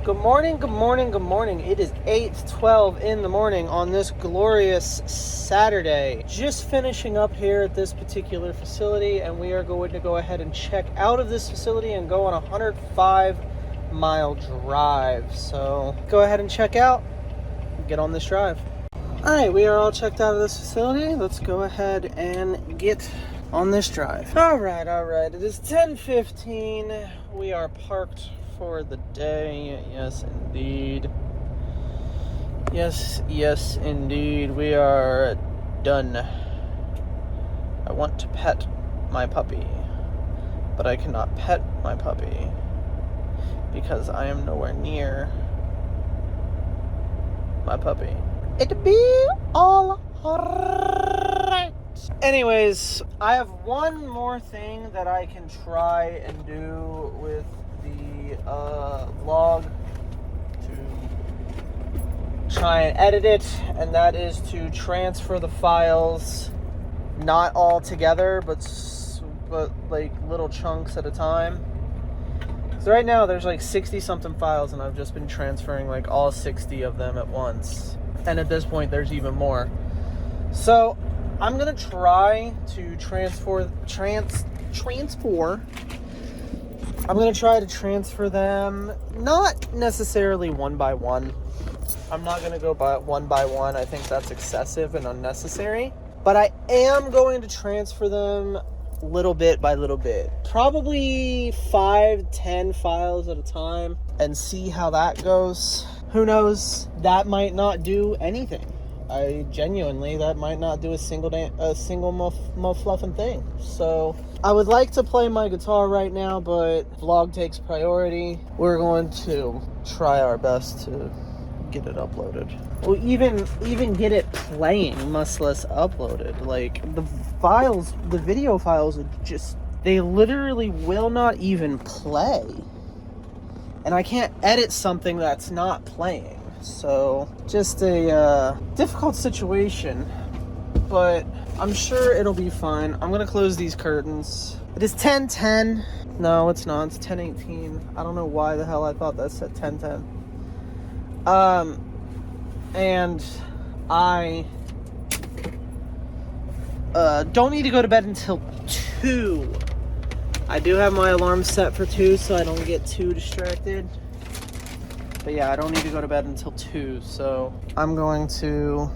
Good morning, good morning, good morning. It is 8:12 in the morning on this glorious Saturday. Just finishing up here at this particular facility, and we are going to go ahead and check out of this facility and go on a 105-mile drive. So go ahead and check out, get on this drive. All right, we are all checked out of this facility. Let's go ahead and get on this drive. All right. It is 10:15. We are parked for the day. Yes, indeed. Yes, indeed. We are done. I want to pet my puppy, but I cannot pet my puppy because I am nowhere near my puppy. It'll be all right. Anyways, I have one more thing that I can try and do with the vlog to try and edit it, and that is to transfer the files not all together, but like little chunks at a time. So right now there's like 60 something files, and I've just been transferring like all 60 of them at once, and at this point there's even more. So I'm gonna try to transfer I'm going to try to transfer them, not necessarily one by one. I'm not going to go by one by one. I think that's excessive and unnecessary. But I am going to transfer them little bit by little bit. Probably 5-10 files at a time and see how that goes. Who knows? That might not do anything. That might not do a single muffluffin' thing. So I would like to play my guitar right now, but vlog takes priority. We're going to try our best to get it uploaded. Well, even get it playing, much less uploaded. Like the video files are just, they literally will not even play. And I can't edit something that's not playing. So just a difficult situation, but I'm sure it'll be fine. I'm gonna close these curtains. It is 10:10. No, it's not. It's 10:18. I don't know why the hell I thought that said 10:10. And I don't need to go to bed until 2. I do have my alarm set for 2, so I don't get too distracted. But yeah, I don't need to go to bed until 2, so I'm going to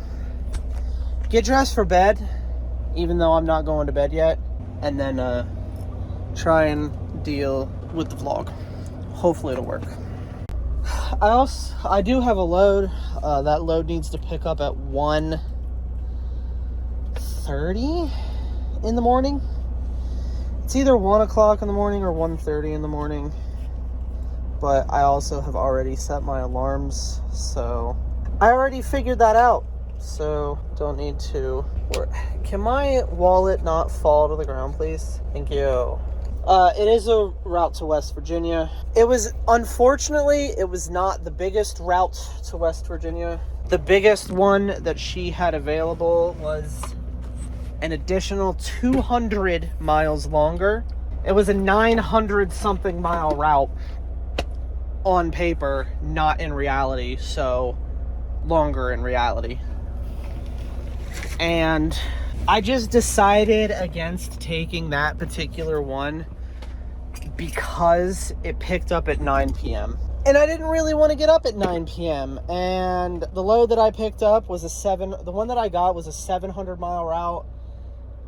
get dressed for bed, even though I'm not going to bed yet, and then try and deal with the vlog. Hopefully it'll work. I do have a load. That load needs to pick up at 1:30 in the morning. It's either 1 o'clock in the morning or 1:30 in the morning. But I also have already set my alarms, so I already figured that out. So don't need to. Can my wallet not fall to the ground, please? Thank you. It is a route to West Virginia. Unfortunately, it was not the biggest route to West Virginia. The biggest one that she had available was an additional 200 miles longer. It was a 900 something mile route. On paper, not in reality, so longer in reality. And I just decided against taking that particular one because it picked up at 9 p.m. And I didn't really want to get up at 9 p.m. And the load that I picked up was the one that I got was a 700 mile route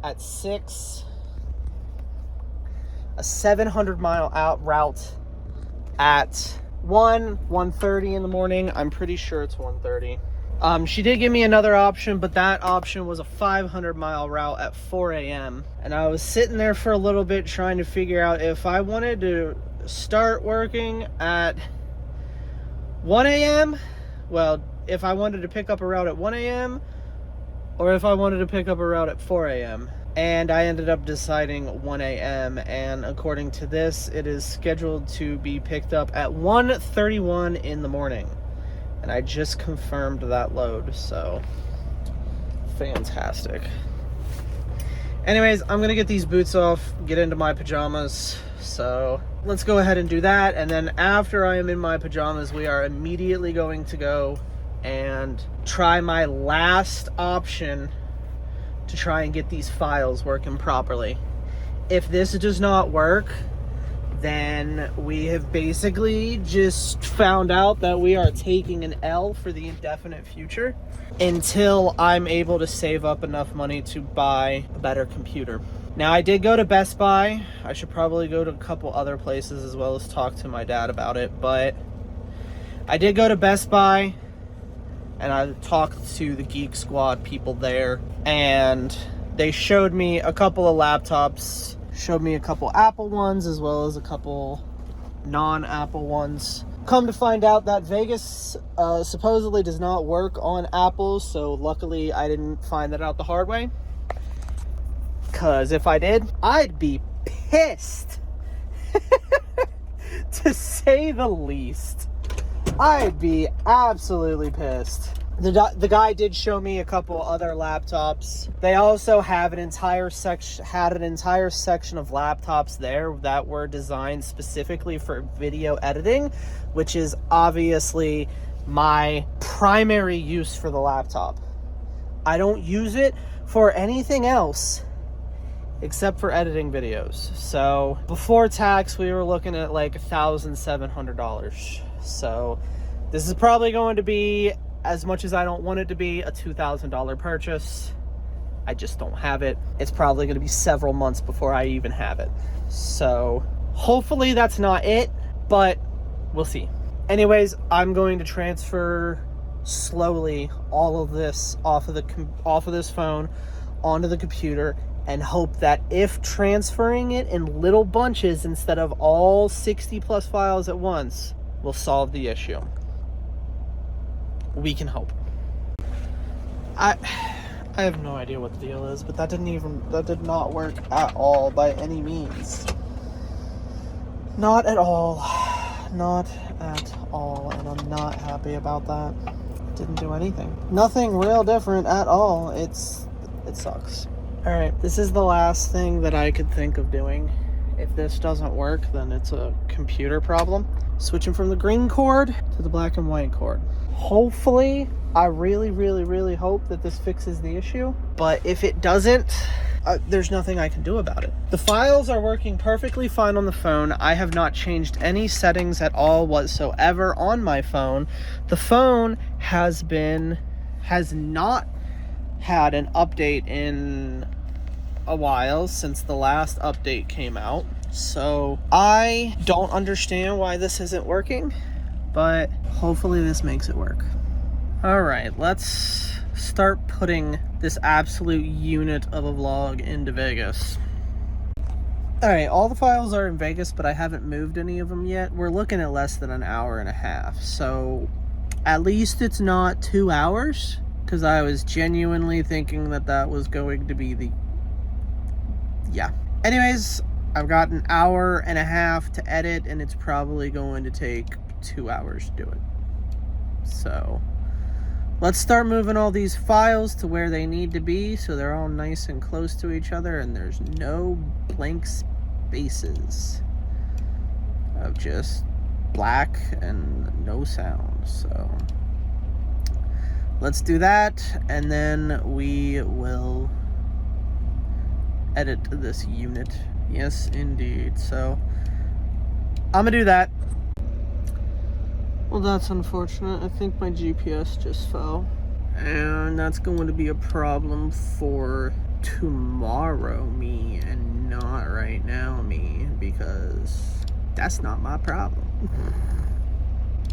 at 6. A 700 mile route at 1:30 in the morning. I'm pretty sure it's 1:30. She did give me another option, but that option was a 500 mile route at 4 a.m. And I was sitting there for a little bit trying to figure out if I wanted to start working at 1 a.m. Well, if I wanted to pick up a route at 1 a.m. or if I wanted to pick up a route at 4 a.m. And I ended up deciding 1 a.m. And according to this, it is scheduled to be picked up at 1:31 in the morning. And I just confirmed that load, so fantastic. Anyways, I'm going to get these boots off, get into my pajamas. So let's go ahead and do that. And then after I am in my pajamas, we are immediately going to go and try my last option to try and get these files working properly. If this does not work, then we have basically just found out that we are taking an L for the indefinite future until I'm able to save up enough money to buy a better computer. Now, I did go to Best Buy. I should probably go to a couple other places as well as talk to my dad about it, but I did go to Best Buy and I talked to the Geek Squad people there, and they showed me a couple of laptops, showed me a couple Apple ones as well as a couple non-Apple ones. Come to find out that Vegas supposedly does not work on Apple, so luckily I didn't find that out the hard way. Because if I did, I'd be pissed. To say the least. I'd be absolutely pissed. The guy did show me a couple other laptops. They also have an entire section of laptops there that were designed specifically for video editing, which is obviously my primary use for the laptop. I don't use it for anything else except for editing videos. So before tax, we were looking at like $1,700. So this is probably going to be, as much as I don't want it to be, a $2,000 purchase. I just don't have it. It's probably going to be several months before I even have it. So hopefully that's not it, but we'll see. Anyways, I'm going to transfer slowly all of this off of this phone onto the computer and hope that if transferring it in little bunches instead of all 60 plus files at once will solve the issue. We can hope. I have no idea what the deal is, but that did not work at all by any means. Not at all. Not at all. And I'm not happy about that. Didn't do anything. Nothing real different at all. It sucks. Alright, this is the last thing that I could think of doing. If this doesn't work, then it's a computer problem. Switching from the green cord to the black and white cord. Hopefully, I really, really, really hope that this fixes the issue. But if it doesn't, there's nothing I can do about it. The files are working perfectly fine on the phone. I have not changed any settings at all whatsoever on my phone. The phone has not had an update in a while since the last update came out. So I don't understand why this isn't working, but hopefully this makes it work. All right, let's start putting this absolute unit of a vlog into Vegas. All right, all the files are in Vegas, but I haven't moved any of them yet. We're looking at less than an hour and a half. So at least it's not 2 hours, because I was genuinely thinking that was going to be yeah. Anyways, I've got an hour and a half to edit, and it's probably going to take 2 hours to do it. So let's start moving all these files to where they need to be so they're all nice and close to each other and there's no blank spaces of just black and no sound. So let's do that, and then we will edit this unit. Yes, indeed. So I'm gonna do that. Well, that's unfortunate. I think my GPS just fell, and that's going to be a problem for tomorrow me and not right now me, because that's not my problem.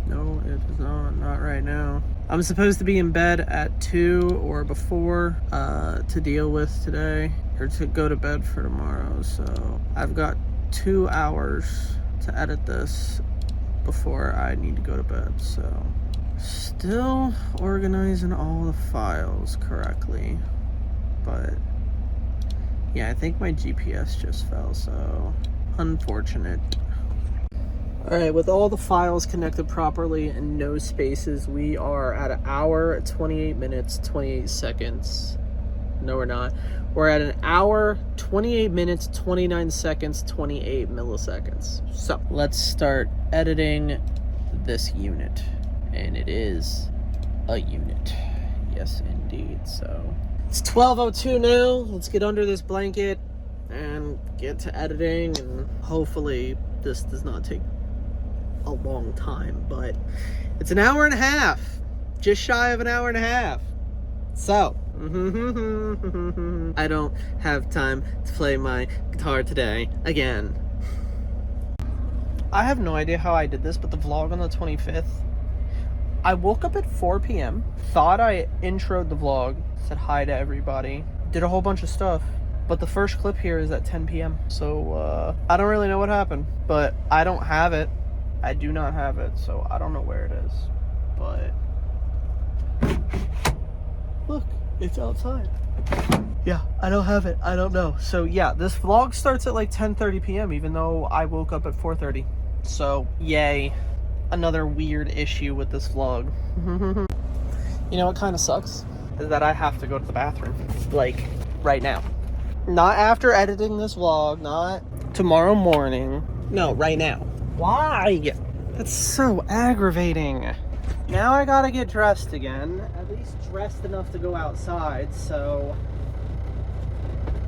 No, it is not right now. I'm supposed to be in bed at 2 or before to deal with today, or to go to bed for tomorrow. So I've got 2 hours to edit this before I need to go to bed. So still organizing all the files correctly, but yeah, I think my GPS just fell, so unfortunate. Alright, with all the files connected properly and no spaces, we are at 1 hour, 28 minutes, 28 seconds. No, we're not. We're at an hour, 28 minutes, 29 seconds, 28 milliseconds. So let's start editing this unit. And it is a unit. Yes, indeed. So it's 12:02 now. Let's get under this blanket and get to editing, and hopefully this does not take a long time, but it's an hour and a half, just shy of an hour and a half. So I don't have time to play my guitar today again. I have no idea how I did this, but the vlog on the 25th, I woke up at 4 p.m, thought I introed the vlog, said hi to everybody, did a whole bunch of stuff, but the first clip here is at 10 p.m. So I don't really know what happened, but I don't have it. I do not have it, so I don't know where it is. But look, it's outside. Yeah, I don't have it. I don't know. So yeah, this vlog starts at like 10:30 p.m. even though I woke up at 4:30. So yay, another weird issue with this vlog. You know what kind of sucks? Is that I have to go to the bathroom, like right now. Not after editing this vlog, not tomorrow morning. No, right now. Why? That's so aggravating. Now I gotta get dressed again, at least dressed enough to go outside, so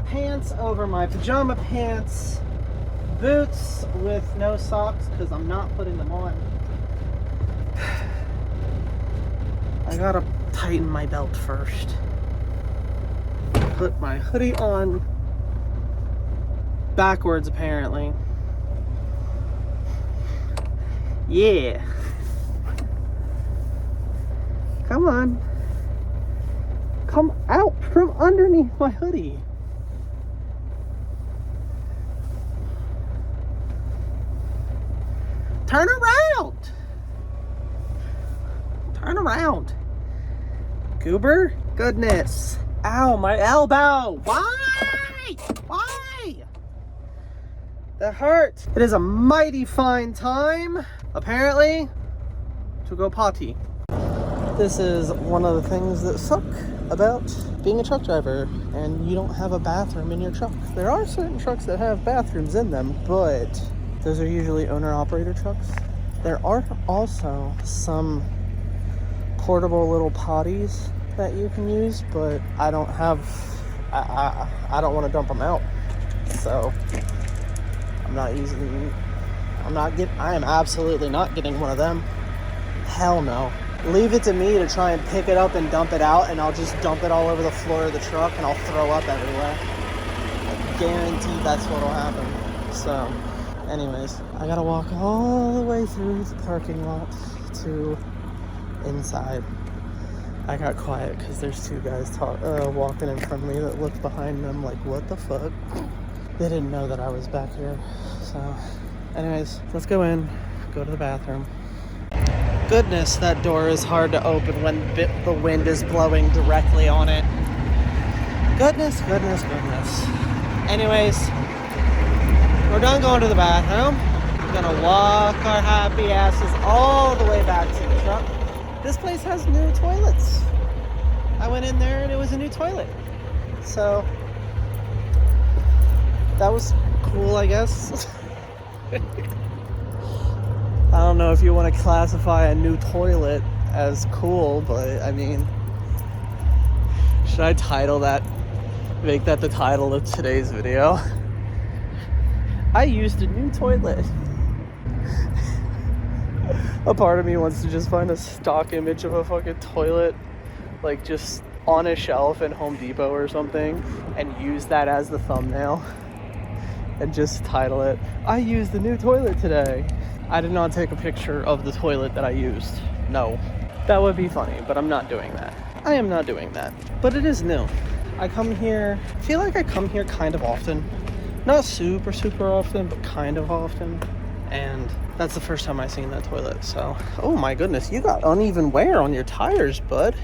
pants over my pajama pants, boots with no socks because I'm not putting them on. I gotta tighten my belt first. Put my hoodie on backwards apparently. Yeah. Come on. Come out from underneath my hoodie. Turn around. Turn around. Goober? Goodness. Ow, my elbow. Why? Why? That hurt. It is a mighty fine time, apparently, to go potty. This is one of the things that suck about being a truck driver, and you don't have a bathroom in your truck. There are certain trucks that have bathrooms in them, but those are usually owner-operator trucks. There are also some portable little potties that you can use, but I don't have, I don't want to dump them out, so I am absolutely not getting one of them. Hell no. Leave it to me to try and pick it up and dump it out, and I'll just dump it all over the floor of the truck and I'll throw up everywhere. I guarantee that's what'll happen. So, anyways, I gotta walk all the way through the parking lot to inside. I got quiet because there's two guys walking in front of me that looked behind them like, what the fuck? They didn't know that I was back here. So, anyways, let's go in, go to the bathroom. Goodness, that door is hard to open when the wind is blowing directly on it. Goodness, goodness, goodness. Anyways, we're done going to the bathroom. We're gonna walk our happy asses all the way back to the truck. This place has new toilets. I went in there and it was a new toilet. So, that was cool, I guess. I don't know if you want to classify a new toilet as cool, but I mean, should I title that, make that the title of today's video? I used a new toilet. A part of me wants to just find a stock image of a fucking toilet, like just on a shelf in Home Depot or something, and use that as the thumbnail and just title it, I used the new toilet today. I did not take a picture of the toilet that I used. No. That would be funny, but I'm not doing that. I am not doing that. But it is new. I come here, I feel like I come here kind of often. Not super, super often, but kind of often. And that's the first time I've seen that toilet, so. Oh my goodness, you got uneven wear on your tires, bud.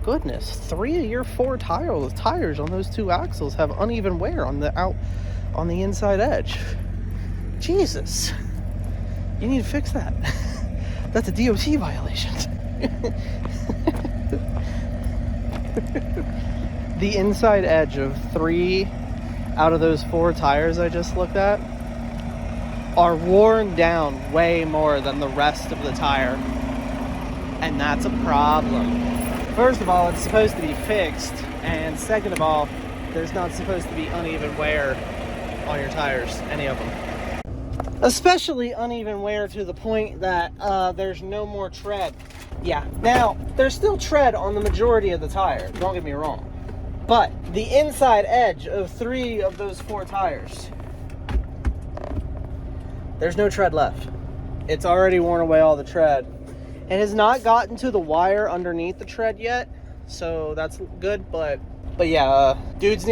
Goodness, 3 of your 4 tires on those 2 axles have uneven wear on the inside edge. Jesus. You need to fix that. That's a DOT violation. the inside edge of 3 out of those 4 tires I just looked at are worn down way more than the rest of the tire. And that's a problem. First of all, it's supposed to be fixed. And second of all, there's not supposed to be uneven wear on your tires, any of them. Especially uneven wear to the point that there's no more tread. Yeah, now, there's still tread on the majority of the tire, don't get me wrong. But the inside edge of 3 of those 4 tires, there's no tread left. It's already worn away all the tread. It has not gotten to the wire underneath the tread yet, so that's good, but yeah, dude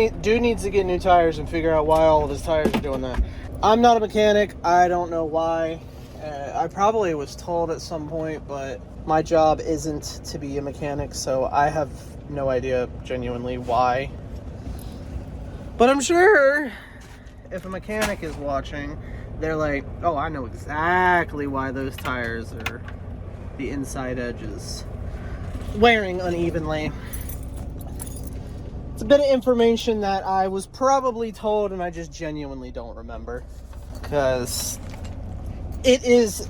needs to get new tires and figure out why all of his tires are doing that. I'm not a mechanic. I don't know why. I probably was told at some point, but my job isn't to be a mechanic, so I have no idea genuinely why. But I'm sure if a mechanic is watching, they're like, oh, I know exactly why those tires are the inside edges wearing unevenly. It's a bit of information that I was probably told and I just genuinely don't remember, because it is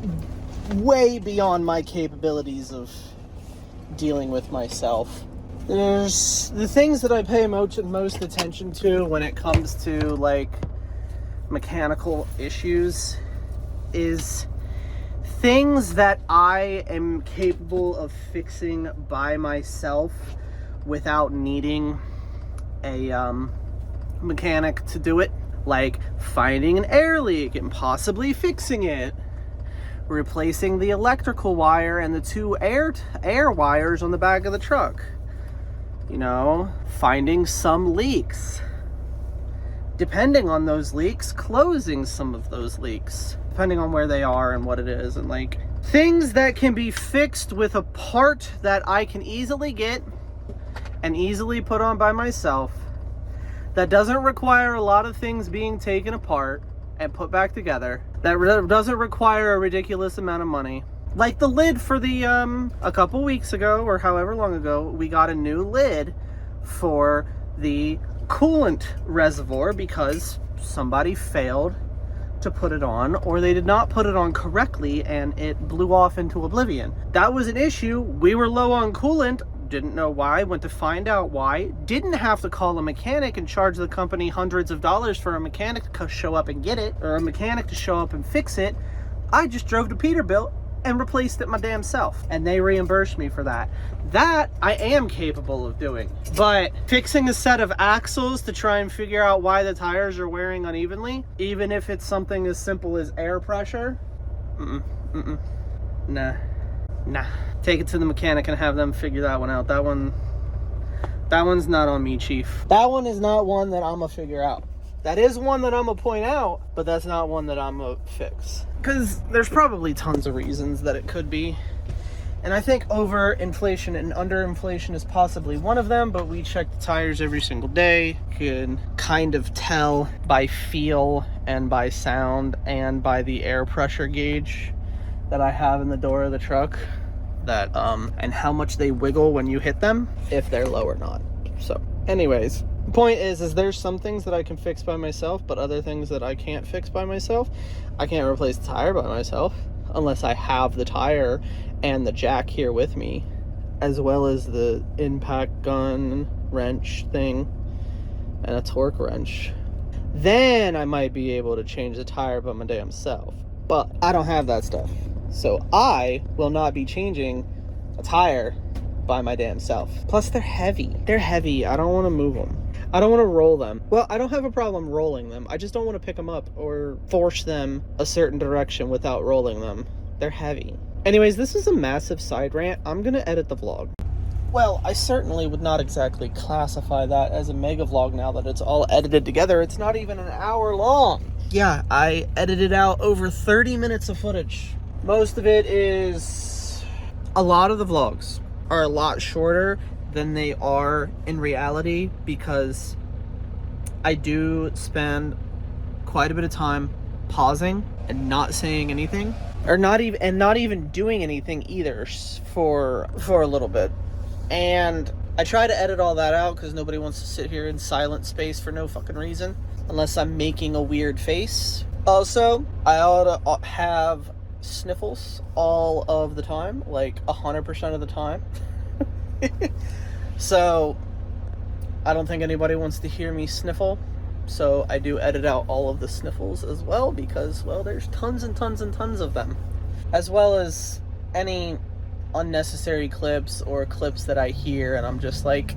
way beyond my capabilities of dealing with myself. There's the things that I pay most attention to when it comes to like mechanical issues is things that I am capable of fixing by myself without needing a mechanic to do it, like finding an air leak and possibly fixing it, replacing the electrical wire and the 2 air wires on the back of the truck, you know, finding some leaks, depending on those leaks, closing some of those leaks, depending on where they are and what it is, and like things that can be fixed with a part that I can easily get and easily put on by myself, that doesn't require a lot of things being taken apart and put back together, that doesn't require a ridiculous amount of money. Like the lid for the, a couple weeks ago, or however long ago, we got a new lid for the coolant reservoir because somebody failed to put it on, or they did not put it on correctly and it blew off into oblivion. That was an issue. We were low on coolant, didn't know why, went to find out why, didn't have to call a mechanic and charge the company hundreds of dollars for a mechanic to show up and get it, or a mechanic to show up and fix it. I just drove to Peterbilt and replaced it my damn self, and they reimbursed me for that. That I am capable of doing, but fixing a set of axles to try and figure out why the tires are wearing unevenly, even if it's something as simple as air pressure, nah. Take it to the mechanic and have them figure that one out. That one's not on me, Chief. That one is not one that I'm gonna figure out. That is one that I'm gonna point out, but that's not one that I'm gonna fix. Because there's probably tons of reasons that it could be. And I think overinflation and underinflation is possibly one of them, but we check the tires every single day. You can kind of tell by feel and by sound and by the air pressure gauge that I have in the door of the truck, that and how much they wiggle when you hit them, if they're low or not. So anyways, the point is there's some things that I can fix by myself, but other things that I can't fix by myself. I can't replace the tire by myself unless I have the tire and the jack here with me, as well as the impact gun wrench thing and a torque wrench. Then I might be able to change the tire by my damn self, but I don't have that stuff. So I will not be changing a tire by my damn self. Plus they're heavy. They're heavy. I don't want to move them. I don't want to roll them. Well, I don't have a problem rolling them. I just don't want to pick them up or force them a certain direction without rolling them. They're heavy. Anyways, this is a massive side rant. I'm going to edit the vlog. Well, I certainly would not exactly classify that as a mega vlog now that it's all edited together. It's not even an hour long. Yeah, I edited out over 30 minutes of footage. Most of it is... A lot of the vlogs are a lot shorter than they are in reality, because I do spend quite a bit of time pausing and not saying anything, or not even doing anything either for a little bit. And I try to edit all that out because nobody wants to sit here in silent space for no fucking reason. Unless I'm making a weird face. Also, I ought to have sniffles all of the time. Like 100% of the time. So, I don't think anybody wants to hear me sniffle. So, I do edit out all of the sniffles as well. Because, well, there's tons and tons and tons of them. As well as any unnecessary clips or clips that I hear and I'm just like,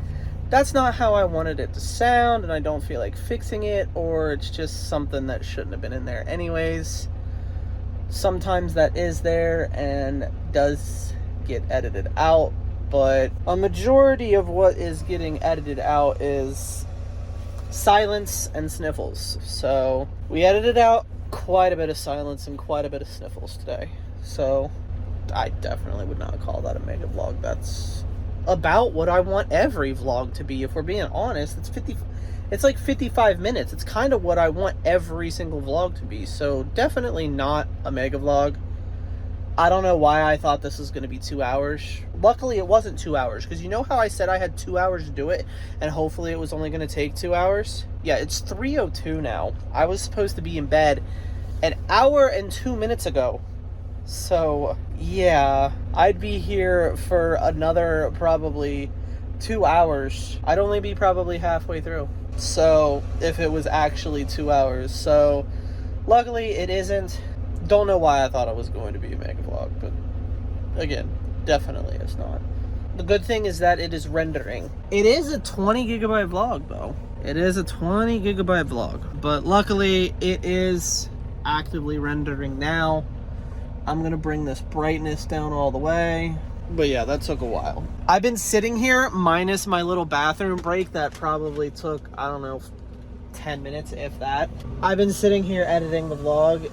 that's not how I wanted it to sound and I don't feel like fixing it, or it's just something that shouldn't have been in there anyways. Sometimes that is there and does get edited out, but a majority of what is getting edited out is silence and sniffles. So we edited out quite a bit of silence and quite a bit of sniffles today. So I definitely would not call that a mega vlog. That's about what I want every vlog to be. If we're being honest, it's like 55 minutes. It's kind of what I want every single vlog to be. So definitely not a mega vlog. I don't know why I thought this was going to be 2 hours. Luckily it wasn't 2 hours, because you know how I said I had 2 hours to do it and hopefully it was only going to take 2 hours? Yeah, it's 3:02 now. I was supposed to be in bed an hour and 2 minutes ago. So, yeah, I'd be here for another probably 2 hours. I'd only be probably halfway through. So, if it was actually 2 hours. So, luckily it isn't. Don't know why I thought it was going to be a mega vlog, but again, definitely it's not. The good thing is that it is rendering. It is a 20 gigabyte vlog though. It is a 20 gigabyte vlog, but luckily it is actively rendering now. I'm going to bring this brightness down all the way. But yeah, that took a while. I've been sitting here minus my little bathroom break that probably took, I don't know, 10 minutes, if that. I've been sitting here editing the vlog.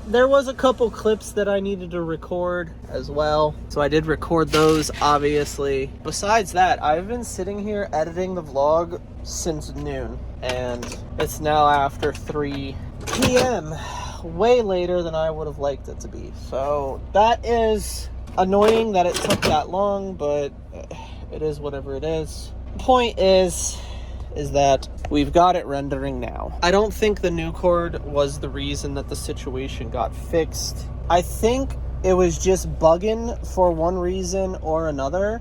There was a couple clips that I needed to record as well. So I did record those, obviously. Besides that, I've been sitting here editing the vlog since noon. And it's now after 3 p.m. Way later than I would have liked it to be. So that is annoying that it took that long, but it is whatever it is. Point is that we've got it rendering now. I don't think the new cord was the reason that the situation got fixed. I think it was just bugging for one reason or another.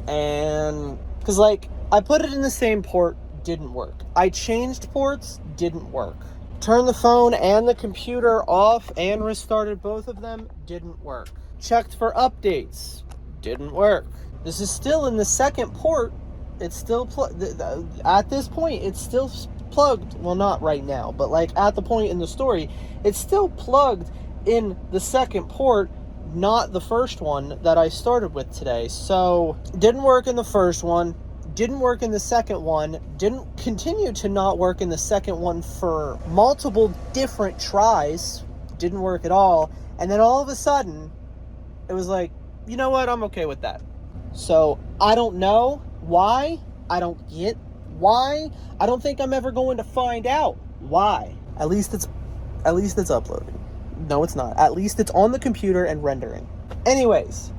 And because like I put it in the same port, didn't work. I changed ports, didn't work. Turned the phone and the computer off and restarted both of them, didn't work. Checked for updates, didn't work. This is still in the second port. It's still at this point, it's still plugged. Well, not right now, but like at the point in the story, it's still plugged in the second port, not the first one that I started with today. So, didn't work in the first one. Didn't work in the second one, didn't continue to not work in the second one for multiple different tries, didn't work at all, and then all of a sudden, it was like, you know what, I'm okay with that. So, I don't know why, I don't get why, I don't think I'm ever going to find out why. At least it's uploading. No, it's not. At least it's on the computer and rendering. Anyways,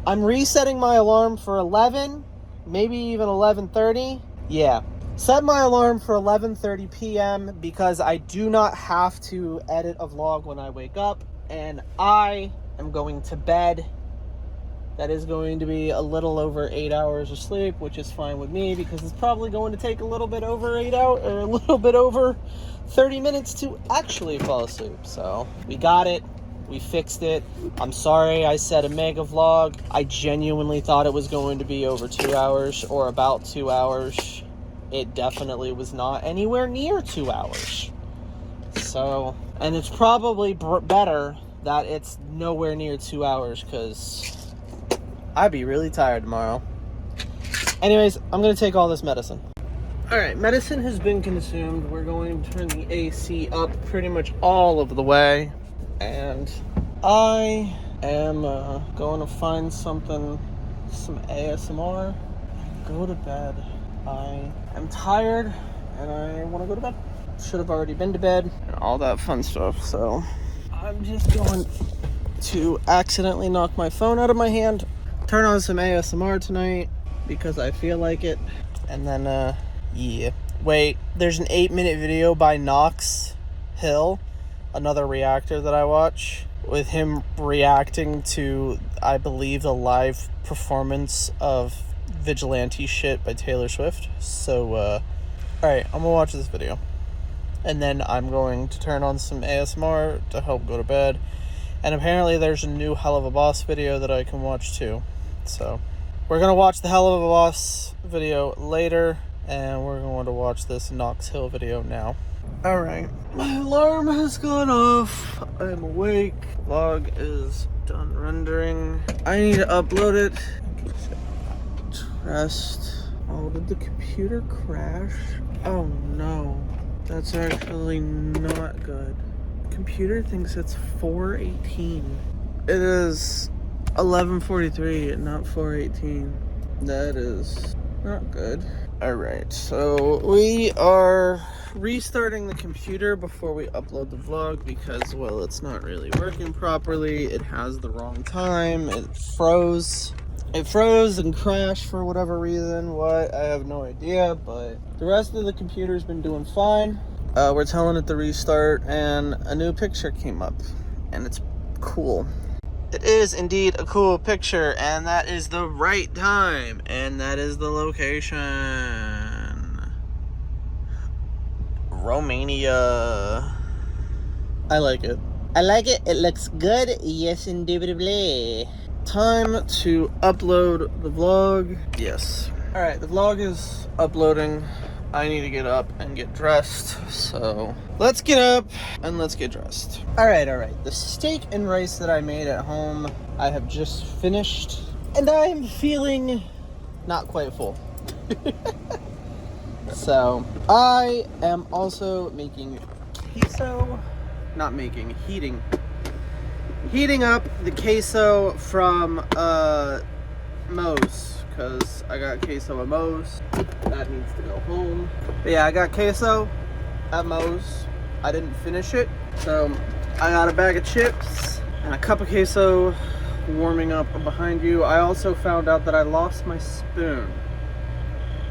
I'm resetting my alarm for 11, maybe even 11:30. Yeah. Set my alarm for 11:30 p.m. because I do not have to edit a vlog when I wake up, and I am going to bed. That is going to be a little over 8 hours of sleep, which is fine with me because it's probably going to take a little bit over 8 hours, or a little bit over 30 minutes to actually fall asleep. So we got it. We fixed it. I'm sorry I said a mega vlog. I genuinely thought it was going to be over 2 hours or about 2 hours. It definitely was not anywhere near 2 hours. So, and it's probably better that it's nowhere near 2 hours because I'd be really tired tomorrow. Anyways, I'm going to take all this medicine. Alright, medicine has been consumed. We're going to turn the AC up pretty much all of the way. And I am going to find some ASMR, and go to bed. I am tired, and I want to go to bed. Should have already been to bed, and all that fun stuff. So I'm just going to accidentally knock my phone out of my hand, turn on some ASMR tonight, because I feel like it. And then, yeah. Wait, there's an 8-minute video by Knox Hill, another reactor that I watch, with him reacting to, I believe, the live performance of Vigilante Shit by Taylor Swift. So, alright, I'm gonna watch this video. And then I'm going to turn on some ASMR to help go to bed. And apparently there's a new Hell of a Boss video that I can watch too. So, we're gonna watch the Hell of a Boss video later, and we're going to watch this Knox Hill video now. Alright, my alarm has gone off. I'm awake. Vlog is done rendering. I need to upload it. Rest. Oh, did the computer crash? Oh no. That's actually not good. The computer thinks it's 4:18. It is 11:43 and not 4:18. That is not good. Alright, so we are restarting the computer before we upload the vlog because, well, it's not really working properly. It has the wrong time. It froze. It froze and crashed for whatever reason. What? I have no idea, but the rest of the computer's been doing fine. We're telling it to restart, and a new picture came up, and it's cool. It is indeed a cool picture, and that is the right time, and that is the location. Romania. I like it. I like it. It looks good. Yes, indubitably. Time to upload the vlog. Yes. Alright, the vlog is uploading. I need to get up and get dressed, so let's get up and let's get dressed. Alright. The steak and rice that I made at home, I have just finished, and I'm feeling not quite full. So, I am also making queso, heating up the queso from Moe's, because I got queso at Moe's. That needs to go home. But yeah, I got queso at Moe's. I didn't finish it, so I got a bag of chips and a cup of queso warming up behind you. I also found out that I lost my spoon.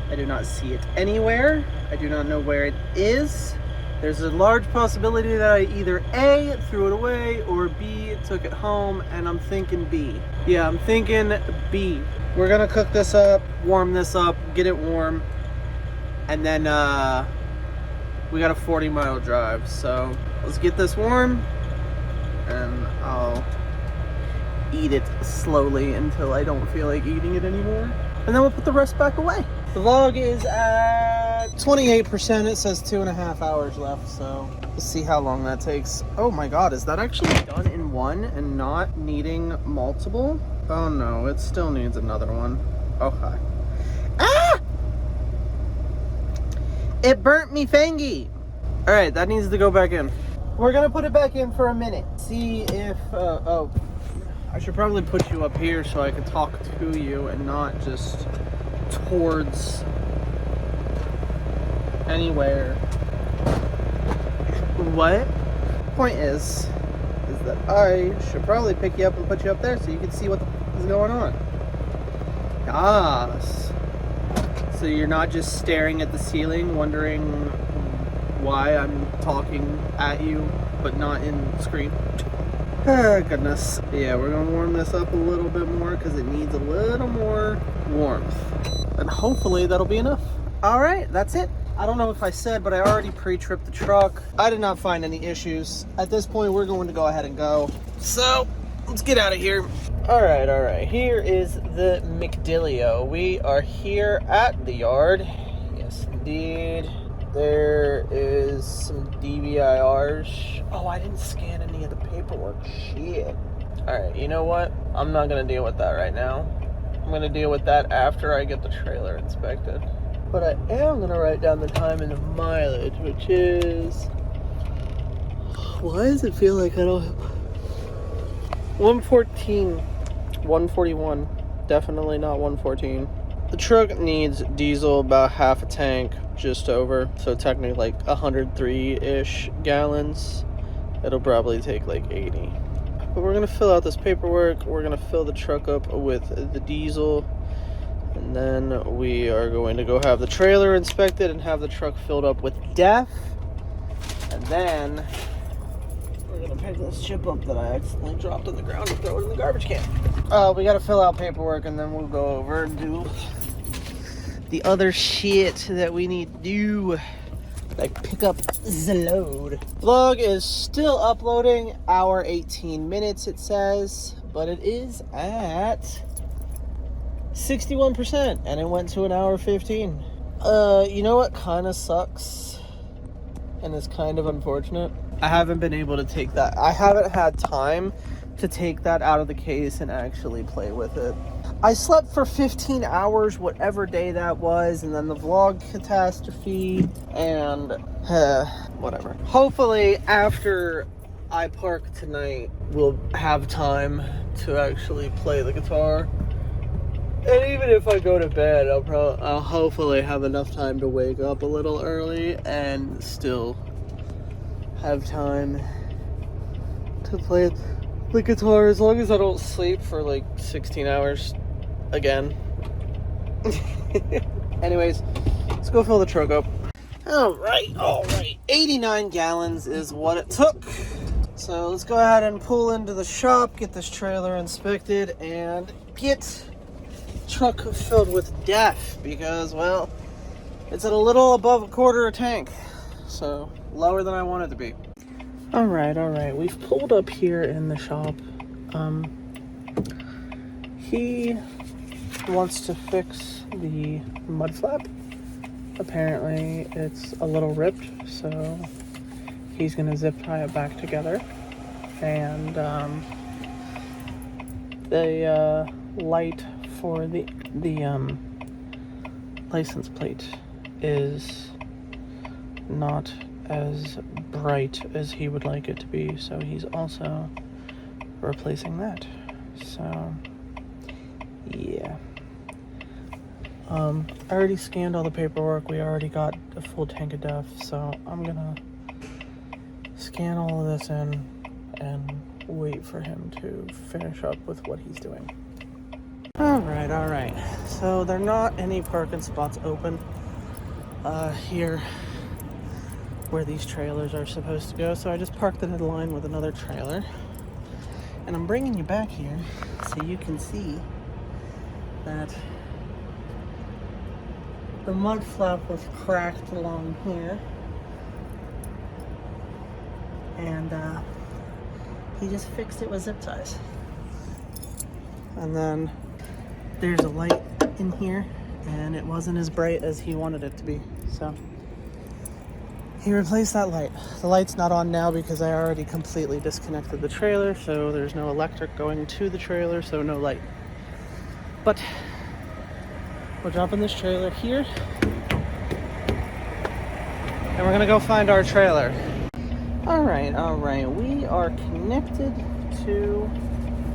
I do not see it anywhere. I do not know where it is. There's a large possibility that I either A, threw it away, or B, took it home, and I'm thinking B. Yeah, I'm thinking B. We're gonna cook this up, warm this up, get it warm, and then we got a 40-mile drive, so let's get this warm, and I'll eat it slowly until I don't feel like eating it anymore, and then we'll put the rest back away. The vlog is at 28%. It says 2.5 hours left, so let's see how long that takes. Oh my god, is that actually done in one and not needing multiple? Oh no, it still needs another one. Oh hi. Ah! It burnt me fangy. Alright, that needs to go back in. We're gonna put it back in for a minute. See if, oh, I should probably put you up here so I can talk to you and not just towards anywhere. What? Point is that I should probably pick you up and put you up there so you can see what is going on. Yes. So you're not just staring at the ceiling wondering why I'm talking at you but not in screen. Oh, goodness. Yeah, we're gonna warm this up a little bit more because it needs a little more warmth. And hopefully that'll be enough. Alright, that's it. I don't know if I said, but I already pre-tripped the truck. I did not find any issues. At this point, we're going to go ahead and go. So, let's get out of here. Alright. Here is the McDillio. We are here at the yard. Yes, indeed. There is some DVIRs. Oh, I didn't scan any of the paperwork. Shit. Alright, you know what? I'm not going to deal with that right now. I'm going to deal with that after I get the trailer inspected. But I am going to write down the time and the mileage, which is... Why does it feel like I don't have... 114. 141. Definitely not 114. The truck needs diesel about half a tank, just over. So technically like 103-ish gallons. It'll probably take like 80. But we're going to fill out this paperwork. We're going to fill the truck up with the diesel. And then we are going to go have the trailer inspected and have the truck filled up with DEF. And then we're gonna pick this chip up that I accidentally dropped on the ground and throw it in the garbage can. We gotta fill out paperwork and then we'll go over and do the other shit that we need to do. Like pick up the load. Vlog is still uploading, hour 18 minutes it says, but it is at 61% and it went to an hour 15. You know what kind of sucks and is kind of unfortunate? I haven't been able to take that. I haven't had time to take that out of the case and actually play with it. I slept for 15 hours, whatever day that was, and then the vlog catastrophe, and whatever. Hopefully, after I park tonight, we'll have time to actually play the guitar. And even if I go to bed, I'll hopefully have enough time to wake up a little early and still have time to play the guitar, as long as I don't sleep for like 16 hours again. Anyways, let's go fill the truck up. All right. 89 gallons is what it took. So let's go ahead and pull into the shop, get this trailer inspected, and get truck filled with DEF, because, well, it's at a little above a quarter a tank, so lower than I want it to be. All right. We've pulled up here in the shop. He wants to fix the mud flap. Apparently it's a little ripped, so he's gonna zip tie it back together. And the light for the license plate is not as bright as he would like it to be, so he's also replacing that. So yeah, I already scanned all the paperwork. We already got a full tank of DEF, so I'm gonna scan all of this in and wait for him to finish up with what he's doing. All right. So there are not any parking spots open here where these trailers are supposed to go, so I just parked it in line with another trailer. And I'm bringing you back here so you can see that the mud flap was cracked along here. And he just fixed it with zip ties. And then there's a light in here, and it wasn't as bright as he wanted it to be, so he replaced that light. The light's not on now because I already completely disconnected the trailer, so there's no electric going to the trailer, so no light. But we're dropping this trailer here, and we're gonna go find our trailer. All right. We are connected to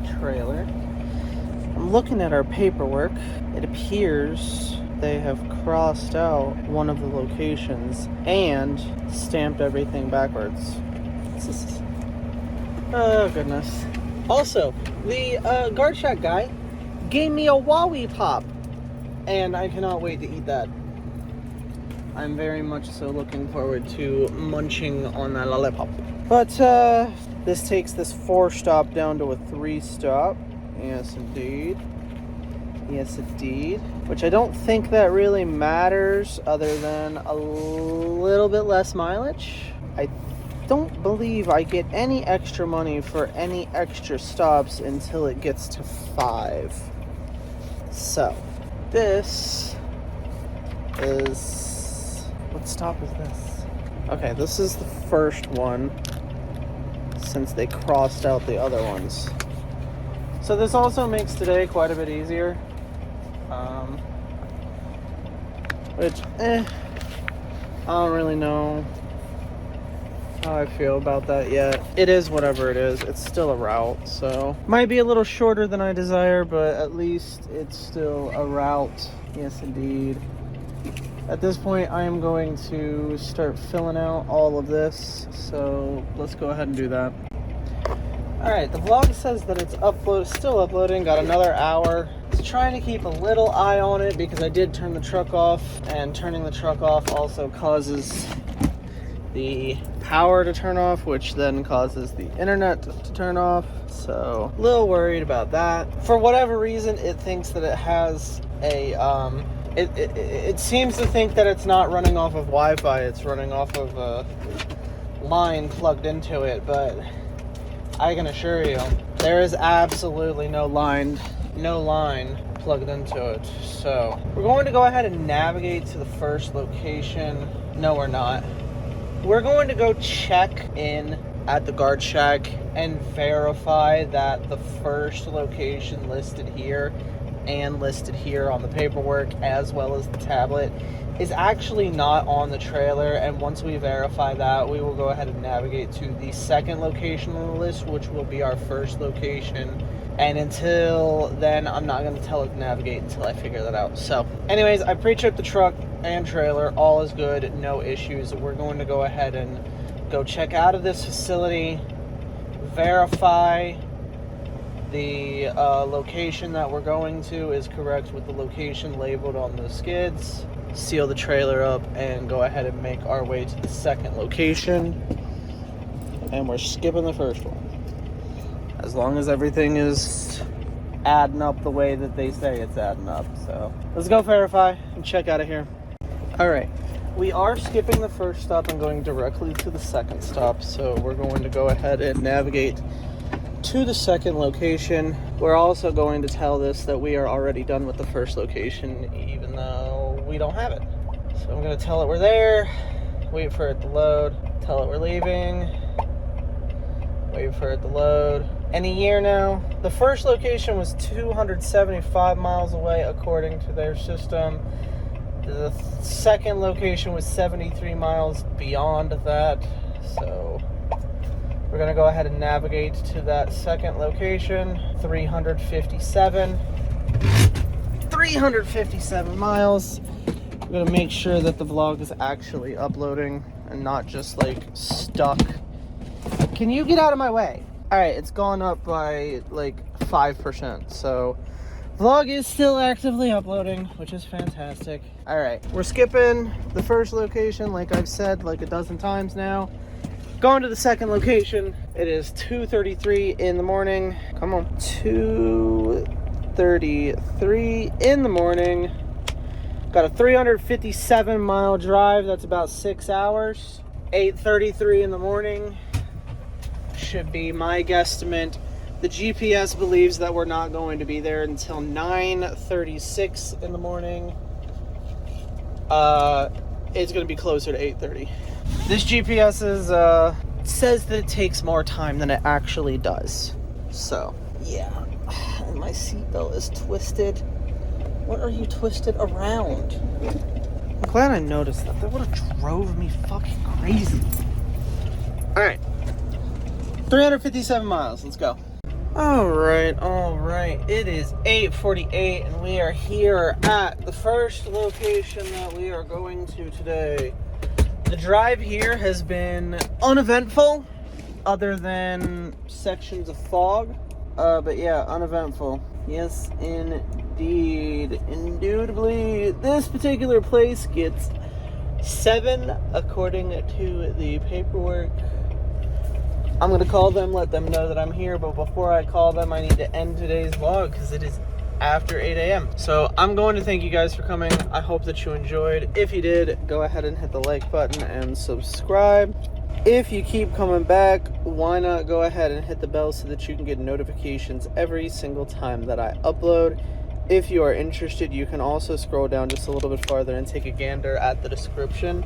the trailer. I'm looking at our paperwork. It appears they have crossed out one of the locations and stamped everything backwards. Oh, goodness. Also, the guard shack guy gave me a Wowie Pop, and I cannot wait to eat that. I'm very much so looking forward to munching on that lollipop. But this takes this 4-stop down to a 3-stop. Yes, indeed. Which I don't think that really matters, other than a little bit less mileage. I don't believe I get any extra money for any extra stops until it gets to 5. So, this is... what stop is this? Okay, this is the first one since they crossed out the other ones. So this also makes today quite a bit easier. Which, I don't really know how I feel about that yet. It is whatever it is. It's still a route, so might be a little shorter than I desire, but at least it's still a route. Yes, indeed. At this point, I am going to start filling out all of this, so let's go ahead and do that. Alright, the vlog says that it's still uploading, got another hour. I was trying to keep a little eye on it because I did turn the truck off, and turning the truck off also causes the power to turn off, which then causes the internet to turn off. So, a little worried about that. For whatever reason, it thinks that it has a, it seems to think that it's not running off of Wi-Fi, it's running off of a line plugged into it, but I can assure you, there is absolutely no line plugged into it. So, we're going to go ahead and navigate to the first location. No, we're not. We're going to go check in at the guard shack and verify that the first location listed here and listed here on the paperwork as well as the tablet is actually not on the trailer. And once we verify that, we will go ahead and navigate to the second location on the list, which will be our first location. And until then, I'm not going to tell it to navigate until I figure that out. So, anyways, I pre-checked the truck and trailer. All is good. No issues. We're going to go ahead and go check out of this facility, verify the location that we're going to is correct with the location labeled on the skids, seal the trailer up, and go ahead and make our way to the second location. And we're skipping the first one, as long as everything is adding up the way that they say it's adding up. So let's go verify and check out of here. All right, we are skipping the first stop and going directly to the second stop. So we're going to go ahead and navigate to the second location. We're also going to tell this that we are already done with the first location, even though we don't have it. So I'm going to tell it we're there, wait for it to load, tell it we're leaving, wait for it to load. And a year now. The first location was 275 miles away according to their system. The second location was 73 miles beyond that. So we're going to go ahead and navigate to that second location. 357 miles. I'm going to make sure that the vlog is actually uploading and not just like stuck. Can you get out of my way? Alright, it's gone up by like 5%, so vlog is still actively uploading, which is fantastic. Alright, we're skipping the first location, like I've said like a dozen times now. Going to the second location. It is 2:33 in the morning. Come on. 2:33 in the morning. Got a 357 mile drive, that's about 6 hours. 8:33 in the morning. Should be my guesstimate. The GPS believes that we're not going to be there until 9:36 in the morning. It's going to be closer to 8:30. This GPS says that it takes more time than it actually does. So, yeah. And my seatbelt is twisted. What are you twisted around? I'm glad I noticed that. That would have drove me fucking crazy. Alright. 357 miles. Let's go. Alright. It is 8:48 and we are here at the first location that we are going to today. The drive here has been uneventful, other than sections of fog. But yeah, uneventful. Yes, indeed. Indubitably, this particular place gets 7 according to the paperwork. I'm going to call them, let them know that I'm here, but before I call them, I need to end today's vlog because it is after 8 a.m. So I'm going to thank you guys for coming. I hope that you enjoyed. If you did, go ahead and hit the like button and subscribe. If you keep coming back, why not go ahead and hit the bell so that you can get notifications every single time that I upload. If you are interested, you can also scroll down just a little bit farther and take a gander at the description.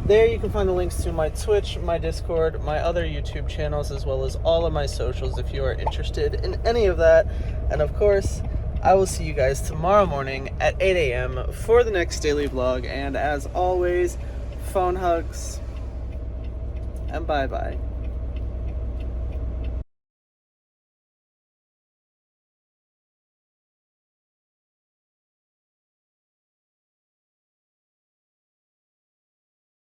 There you can find the links to my Twitch, my Discord, my other YouTube channels, as well as all of my socials if you are interested in any of that. And of course, I will see you guys tomorrow morning at 8 a.m. for the next daily vlog. And as always, phone hugs and bye-bye.